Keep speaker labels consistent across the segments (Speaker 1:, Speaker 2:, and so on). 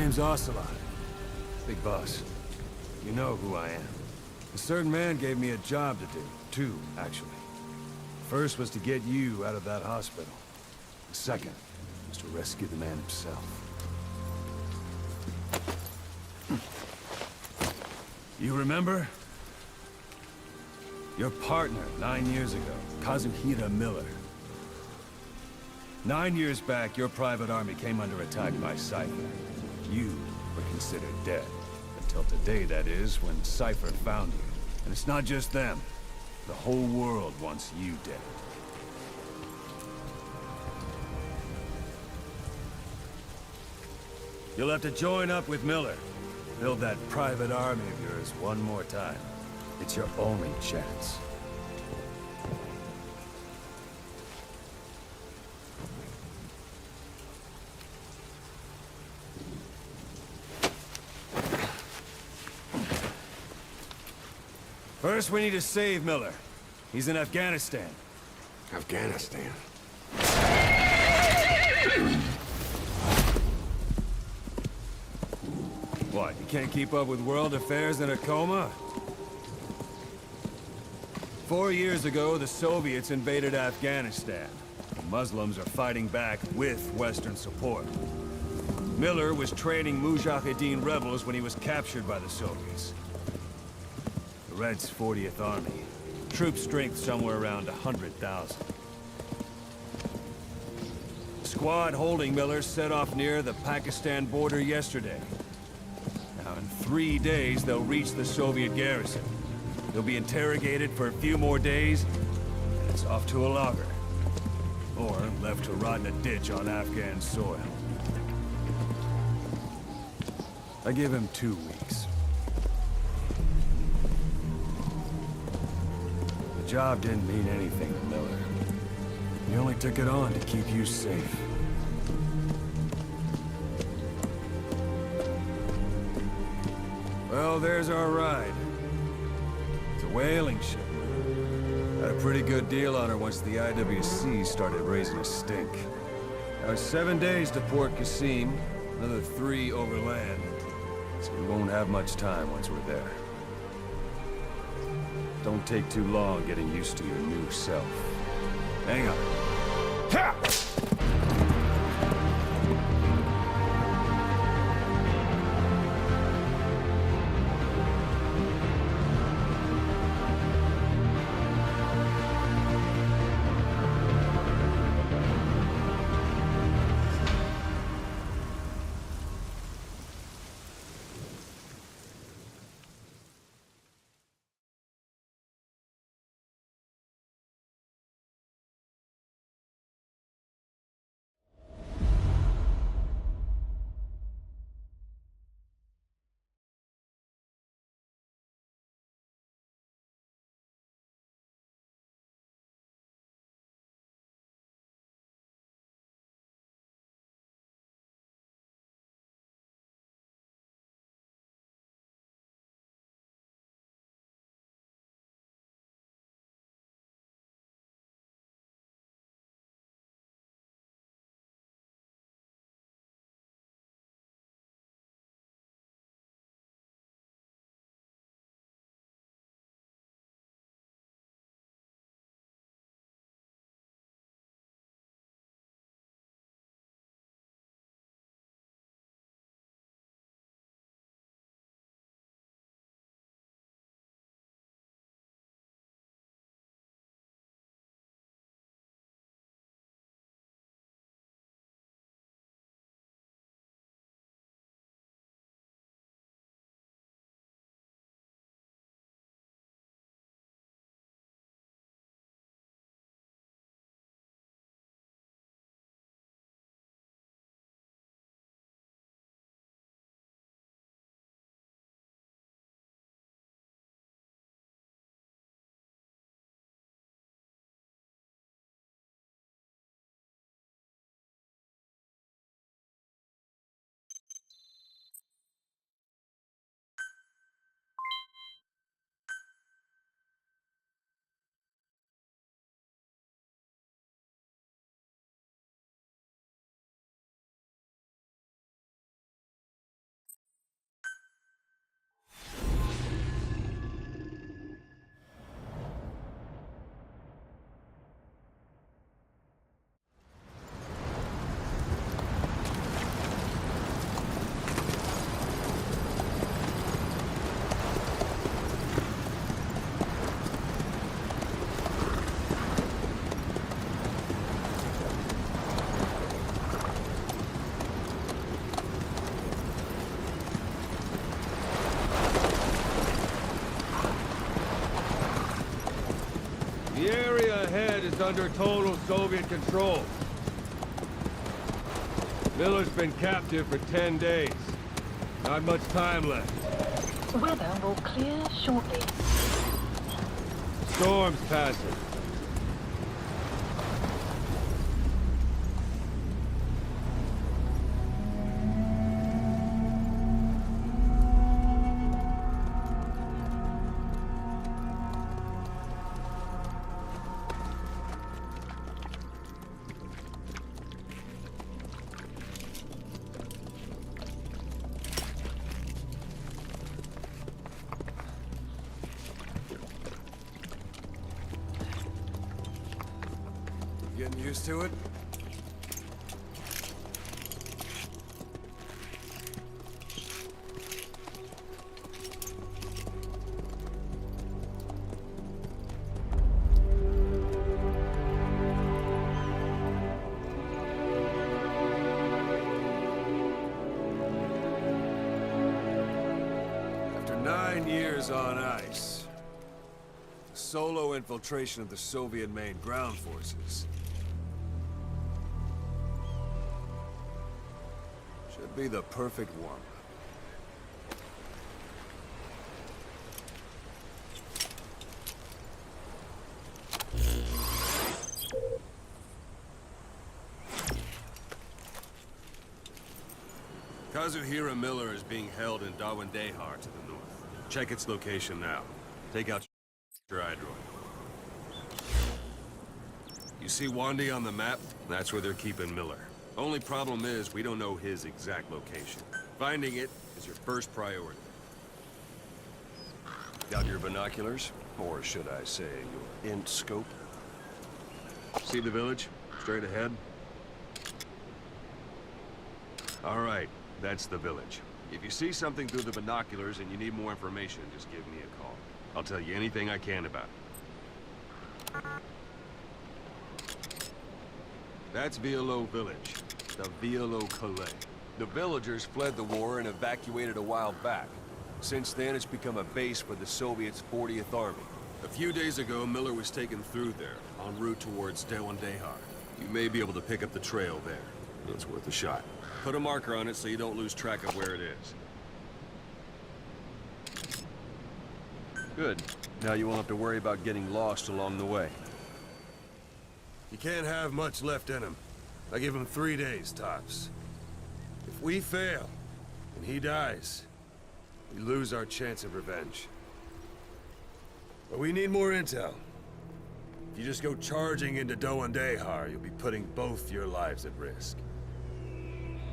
Speaker 1: name's Ocelot. Big boss. You know who I am. A certain man gave me a job to do. Two, actually. First was to get you out of that hospital. The second was to rescue the man himself. You remember? Your partner 9 years ago, Kazuhira Miller. 9 years back, your private army came under attack by Cypher. You were considered dead. Until today, that is, when Cypher found you. And it's not just them. The whole world wants you dead. You'll have to join up with Miller. Build that private army of yours one more time. It's your only chance. First, we need to save Miller. He's in Afghanistan.
Speaker 2: Afghanistan?
Speaker 1: What, you can't keep up with world affairs in a coma? 4 years ago, the Soviets invaded Afghanistan. The Muslims are fighting back with Western support. Miller was training Mujahideen rebels when he was captured by the Soviets. The Reds' 40th Army. Troop strength somewhere around 100,000. The squad holding Miller set off near the Pakistan border yesterday. Now, in 3 days, they'll reach the Soviet garrison. They'll be interrogated for a few more days, and it's off to a lager. Or left to rot in a ditch on Afghan soil. I give him 2 weeks. The job didn't mean anything to Miller. He only took it on to keep you safe. Well, there's our ride. It's a whaling ship. Had a pretty good deal on her once the IWC started raising a stink. Now it's 7 days to Port Qasim, another 3 overland. So we won't have much time once we're there. Don't take too long getting used to your new self. Hang on. Ha! is under total Soviet control. Miller's been captive for 10 days. Not much time left.
Speaker 3: Weather will clear shortly.
Speaker 1: Storm's passing.
Speaker 2: Getting used to it? After 9 years on ice, solo infiltration of the Soviet main ground forces should be the perfect warm-up. Kazuhira Miller is being held in Dawandehar to the north. Check its location now. Take out your iDroid. You see Wandy on the map? That's where they're keeping Miller. Only problem is, we don't know his exact location. Finding it is your first priority. Got your binoculars? Or should I say, your int scope? See the village? Straight ahead? All right, that's the village. If you see something through the binoculars and you need more information, just give me a call. I'll tell you anything I can about it. That's Violo Village, the Violo Calais. The villagers fled the war and evacuated a while back. Since then, it's become a base for the Soviets' 40th Army. A few days ago, Miller was taken through there, en route towards Dawandehar. You may be able to pick up the trail there. It's worth a shot. Put a marker on it so you don't lose track of where it is. Good. Now you won't have to worry about getting lost along the way. You can't have much left in him. I give him 3 days, tops. If we fail, and he dies, we lose our chance of revenge. But we need more intel. If you just go charging into Dawandehar, you'll be putting both your lives at risk.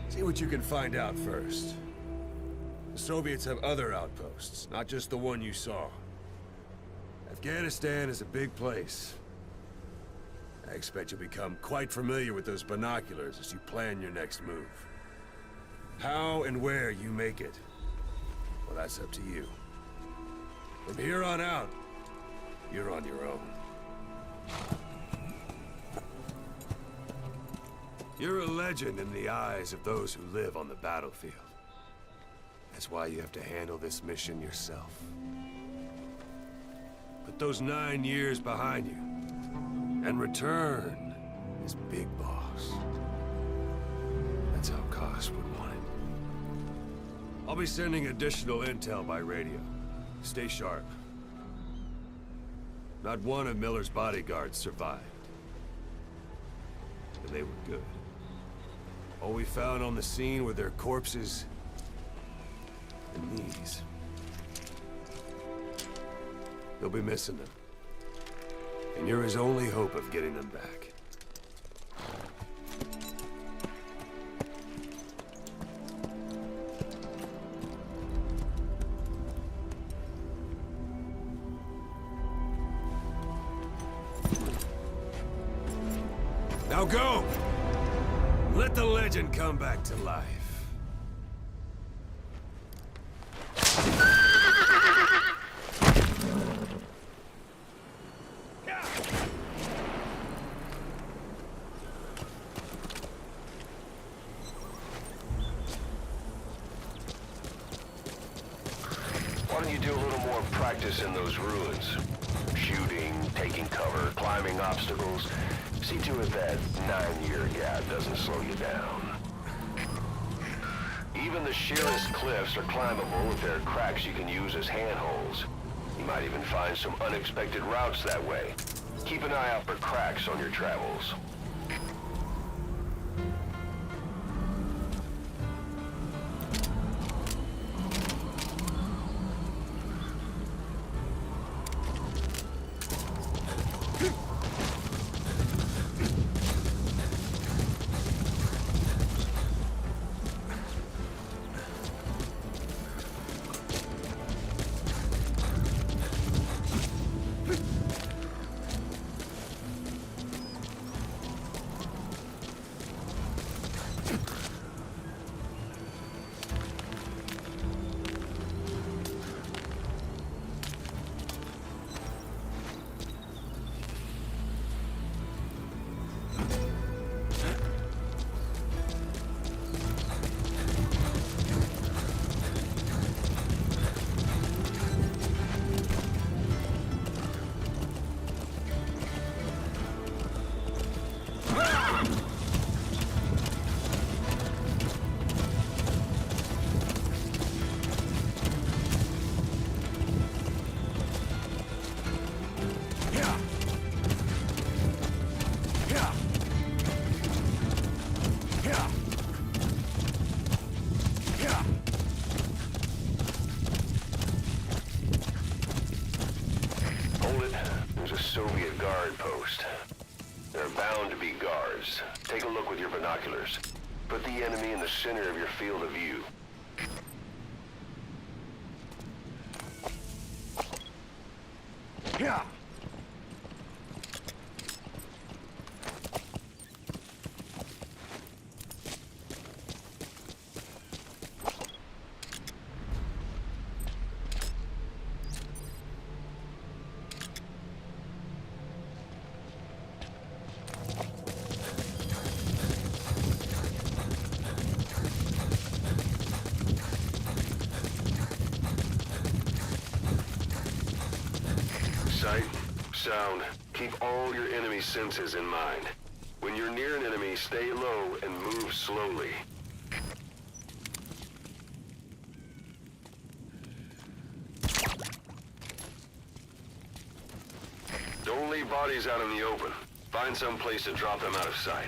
Speaker 2: See what you can find out first. The Soviets have other outposts, not just the one you saw. Afghanistan is a big place. I expect you'll become quite familiar with those binoculars as you plan your next move. How and where you make it, well, that's up to you. From here on out, you're on your own. You're a legend in the eyes of those who live on the battlefield. That's why you have to handle this mission yourself. Put those 9 years behind you, and return as Big Boss. That's how Koss would want it. I'll be sending additional intel by radio. Stay sharp. Not one of Miller's bodyguards survived. And they were good. All we found on the scene were their corpses and knees. You'll be missing them. And you're his only hope of getting them back. Now go! Let the legend come back to life.
Speaker 4: Why don't you do a little more practice in those ruins? Shooting, taking cover, climbing obstacles. See to it that 9-year gap doesn't slow you down. Even the sheerest cliffs are climbable if there are cracks you can use as handholds. You might even find some unexpected routes that way. Keep an eye out for cracks on your travels. Soviet guard post. There are bound to be guards. Take a look with your binoculars. Put the enemy in the center of your field of view.
Speaker 2: Yeah.
Speaker 4: Sight, sound, keep all your enemy senses in mind. When you're near an enemy, stay low and move slowly. Don't leave bodies out in the open. Find some place to drop them out of sight.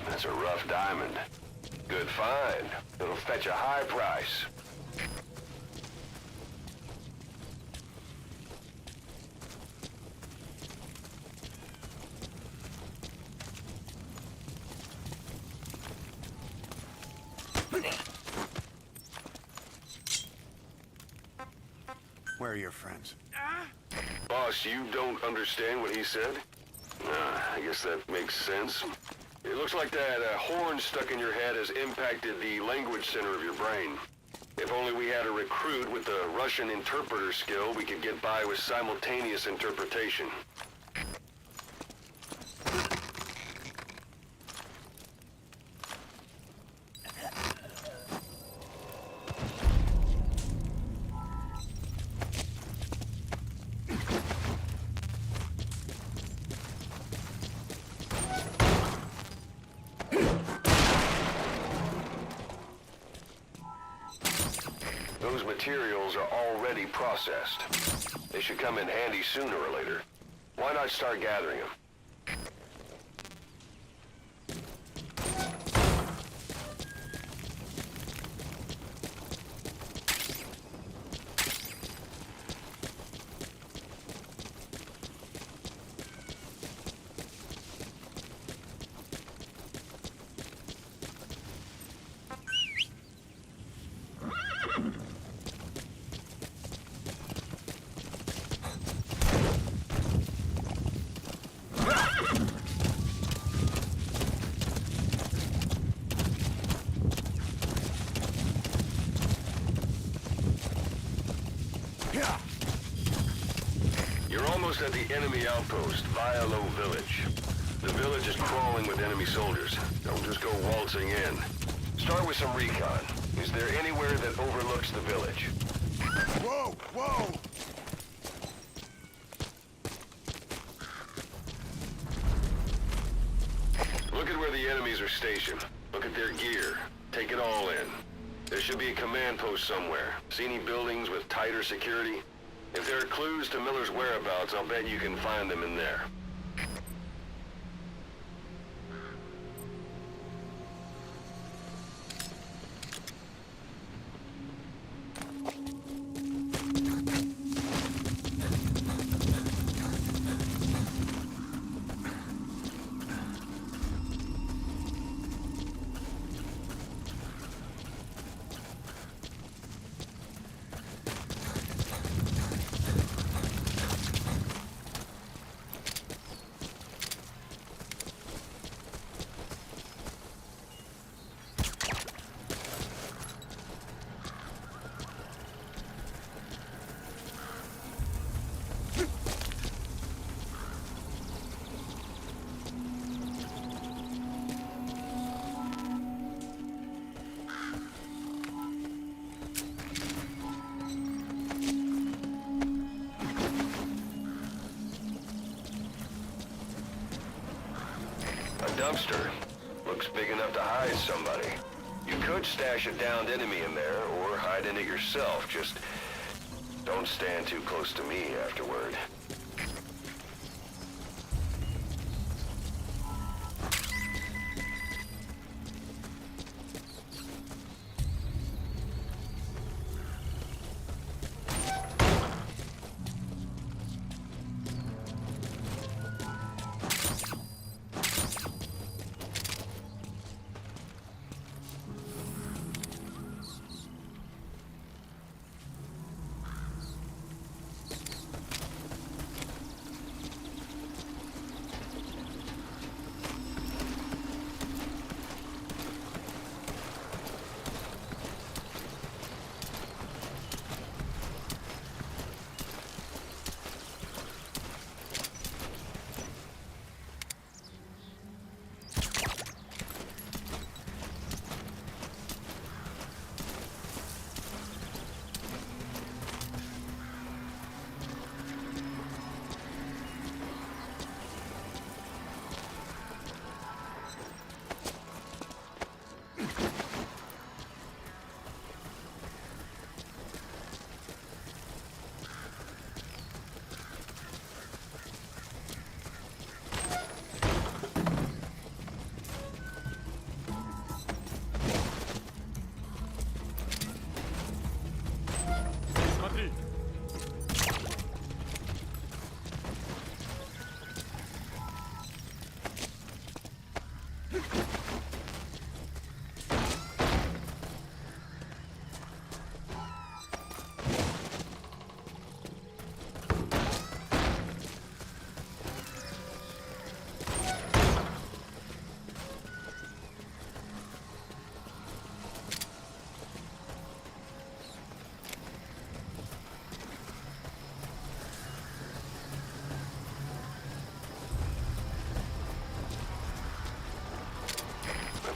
Speaker 4: That's a rough diamond. Good find. It'll fetch a high price.
Speaker 2: Where are your friends?
Speaker 4: Boss, you don't understand what he said? I guess that makes sense. It looks like that horn stuck in your head has impacted the language center of your brain. If only we had a recruit with the Russian interpreter skill, we could get by with simultaneous interpretation. Those materials are already processed. They should come in handy sooner or later. Why not start gathering them? You're almost at the enemy outpost, Vialo Village. The village is crawling with enemy soldiers. Don't just go waltzing in. Start with some recon. Is there anywhere that overlooks the village?
Speaker 2: Whoa! Whoa!
Speaker 4: Look at where the enemies are stationed. Look at their gear. Take it all in. There should be a command post somewhere. See any buildings with tighter security? If there are clues to Miller's whereabouts, I'll bet you can find them in there. Dumpster. Looks big enough to hide somebody. You could stash a downed enemy in there, or hide in it yourself. Just don't stand too close to me afterward.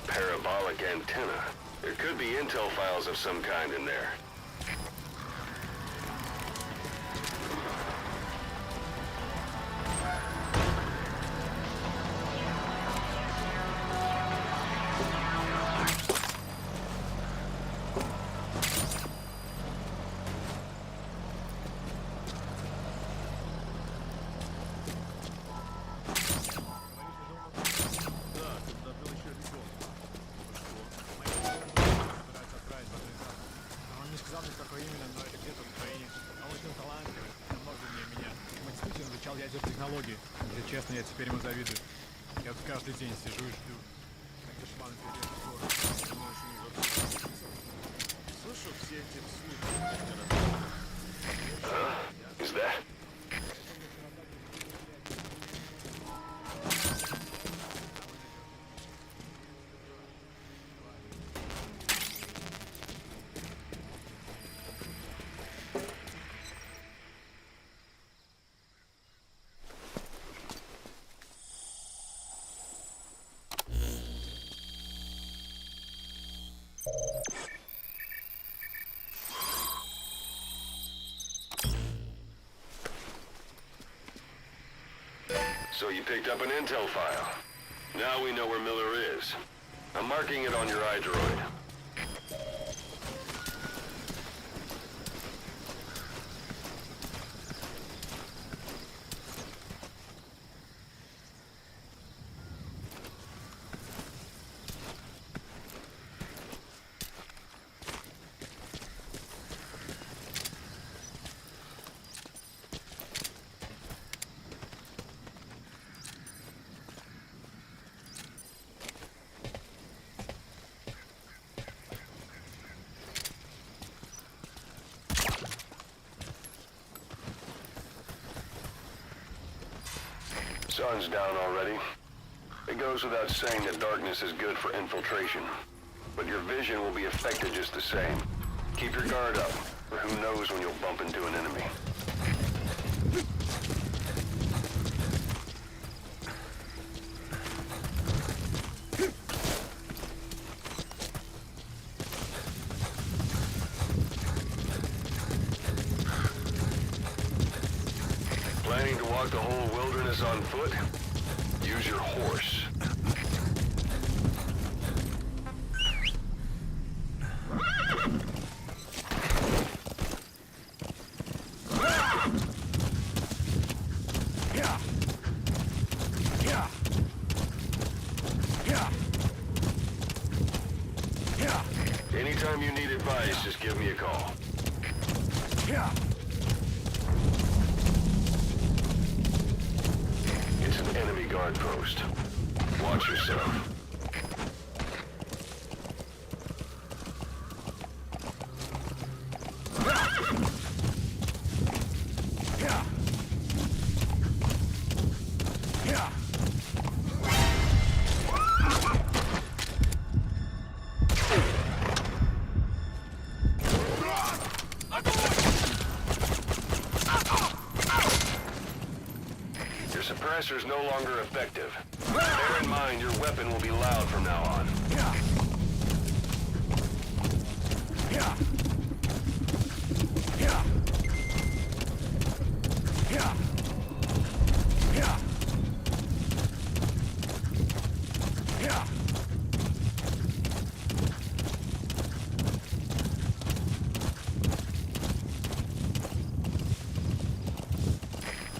Speaker 4: Parabolic antenna. There could be intel files of some kind in there.
Speaker 5: Технологии. Если честно, я теперь ему завидую. Я тут каждый день сижу и жду. Как дешман перед слышу все эти слухи.
Speaker 4: Is that? So you picked up an intel file. Now we know where Miller is. I'm marking it on your iDroid. Sun's down already. It goes without saying that darkness is good for infiltration. But your vision will be affected just the same. Keep your guard up, or who knows when you'll bump into an enemy. Planning to walk the whole wilderness on foot? Use your horse. Anytime you need advice, just give me a call. It's an enemy guard post. Watch yourself. Your suppressor's no longer effective. Bear in mind your weapon will be loud from now on.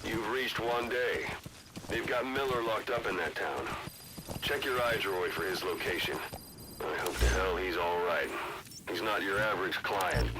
Speaker 4: You've reached one day. They've got Miller locked up in that town. Check your iDroid for his location. I hope to hell he's all right. He's not your average client.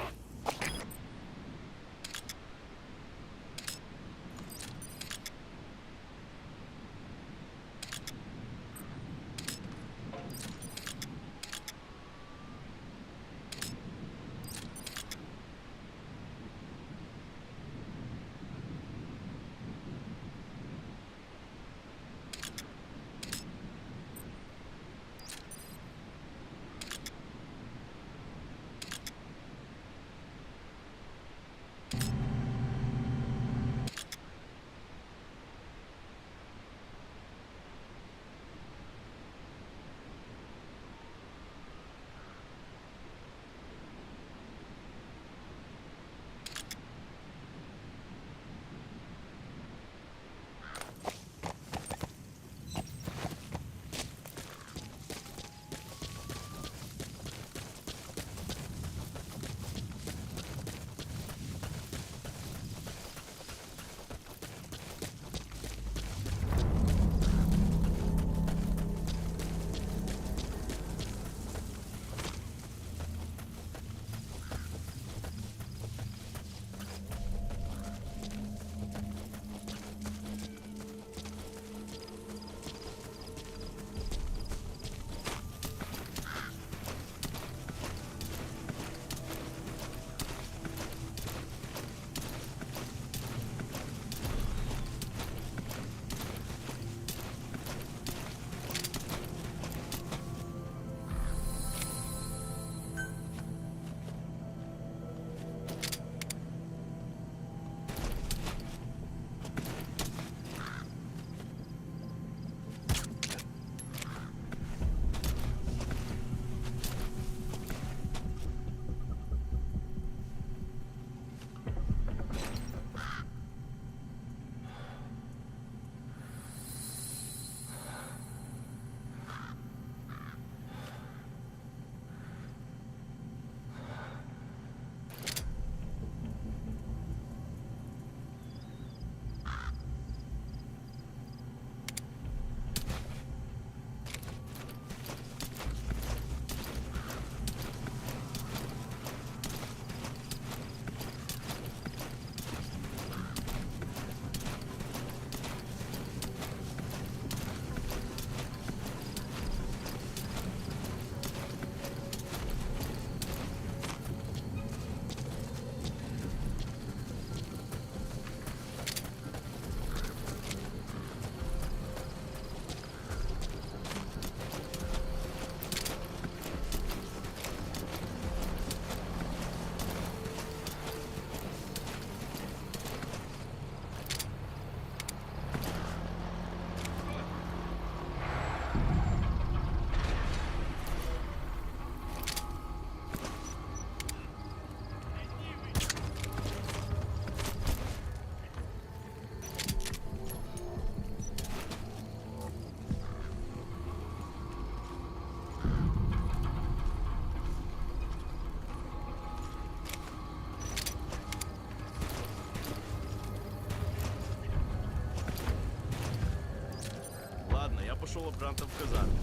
Speaker 6: коллаборантов в казарме.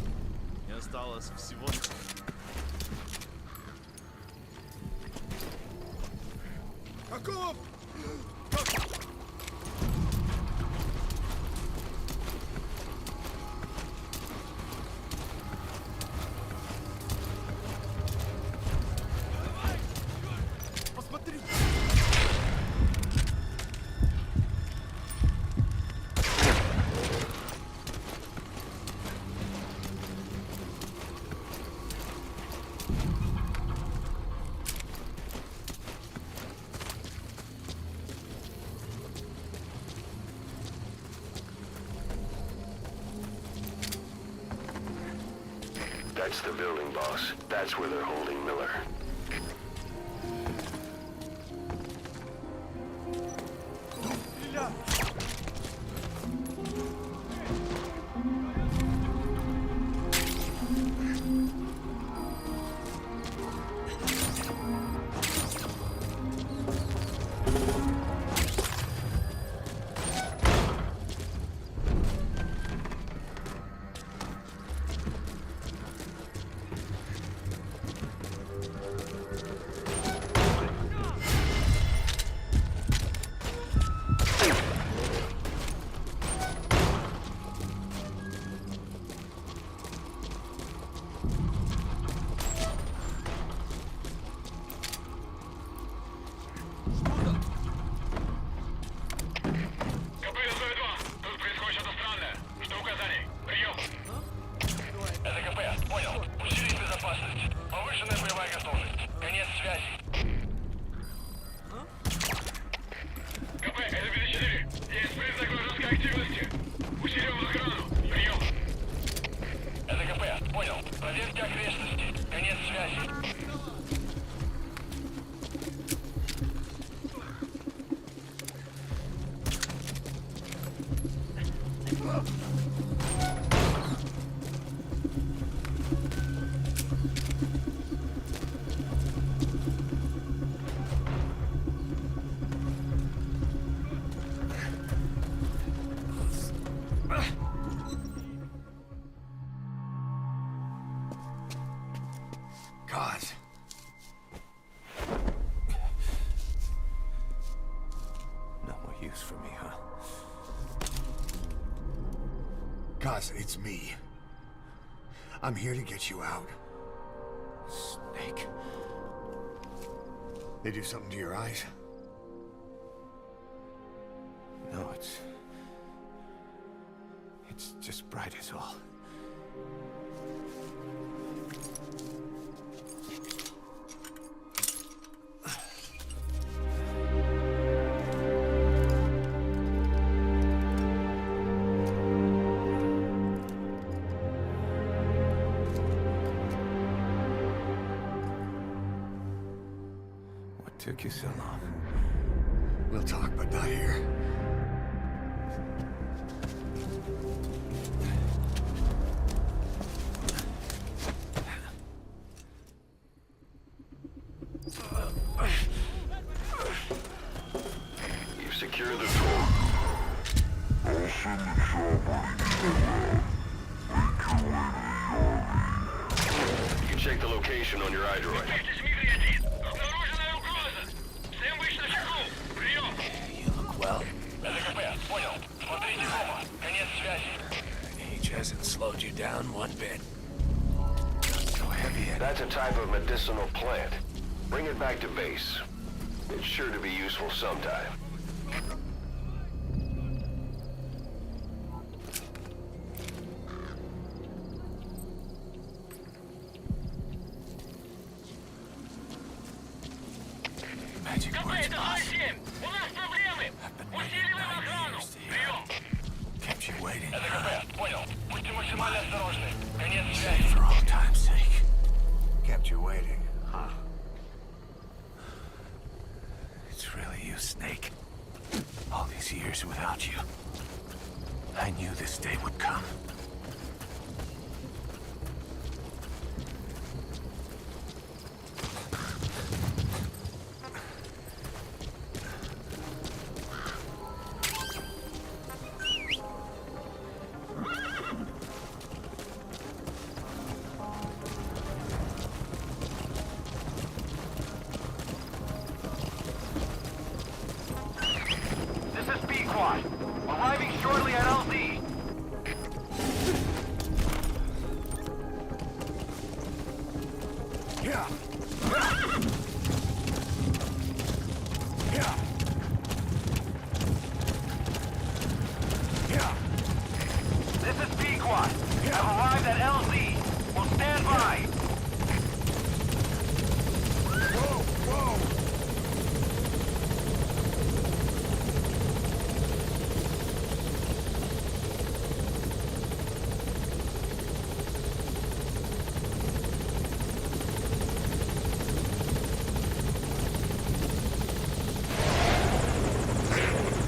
Speaker 6: И осталось всего...
Speaker 2: Каков?
Speaker 6: Посмотри!
Speaker 4: That's the building, boss. That's where they're holding Miller.
Speaker 2: God. No more use for me, huh? Cause it's me. I'm here to get you out. Snake. They do something to your eyes? No, it's just bright as all. What took you so long? We'll talk, but not here.
Speaker 4: You've secured the door.
Speaker 7: I'll send the chopper to you out. Make your way to the RV.
Speaker 4: You can check the location on your iDroid.
Speaker 2: You look well. Age hasn't slowed you down one bit. Not so heavy yet.
Speaker 4: That's a type of medicinal plant. Bring it back to base. It's sure to be useful sometime.
Speaker 2: Magic words, boss. I've been waiting 9 years to hear. Kept you waiting. Say for all time's sake. Kept you waiting, huh? It's really you, Snake. All these years without you. I knew this day would come.
Speaker 8: Arriving shortly at LZ. This is Pequot. I've arrived at LZ. We'll stand by.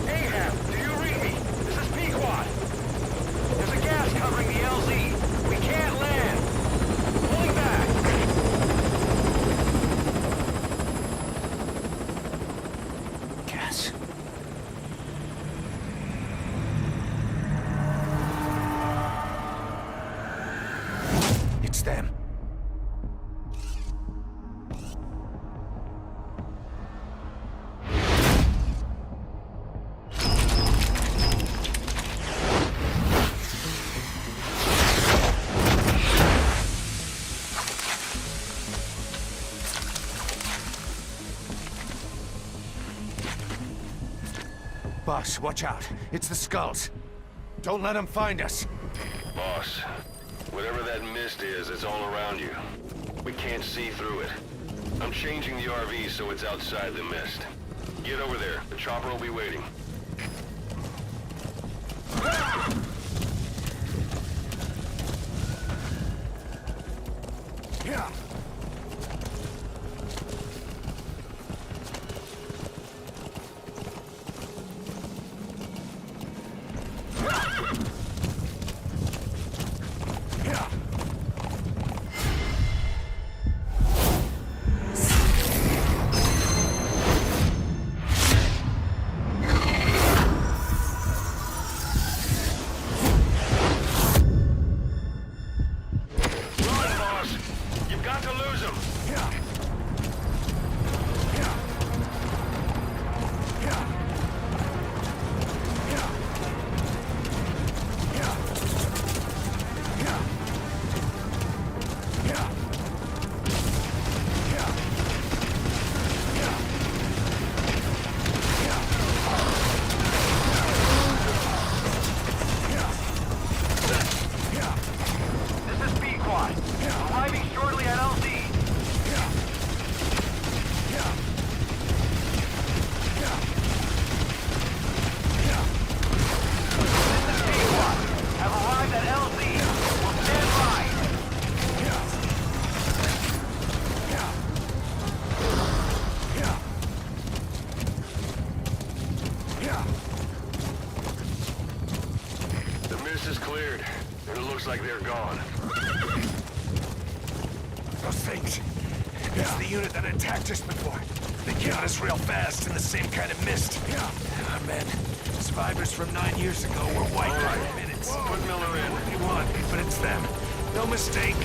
Speaker 8: Ahab, do you read me? This is Pequot. There's a gas covering the LZ. We can't land. Pulling back.
Speaker 1: Gas. It's them. Boss, watch out. It's the skulls. Don't let them find us.
Speaker 4: Boss, whatever that mist is, it's all around you. We can't see through it. I'm changing the RV so it's outside the mist. Get over there. The chopper will be waiting. Run, boss! You've got to lose him! This is Pequot. Arriving shortly at LZ. This is Pequot. Have arrived at LZ. We'll stand by. The mist is cleared, and it looks like they're gone.
Speaker 1: Those things. It's the unit that attacked us before. They killed us real fast in the same kind of mist. Our men, survivors from 9 years ago, were wiped
Speaker 4: All right.
Speaker 1: in minutes.
Speaker 4: Put Miller in.
Speaker 1: What do you want? But it's them. No mistake.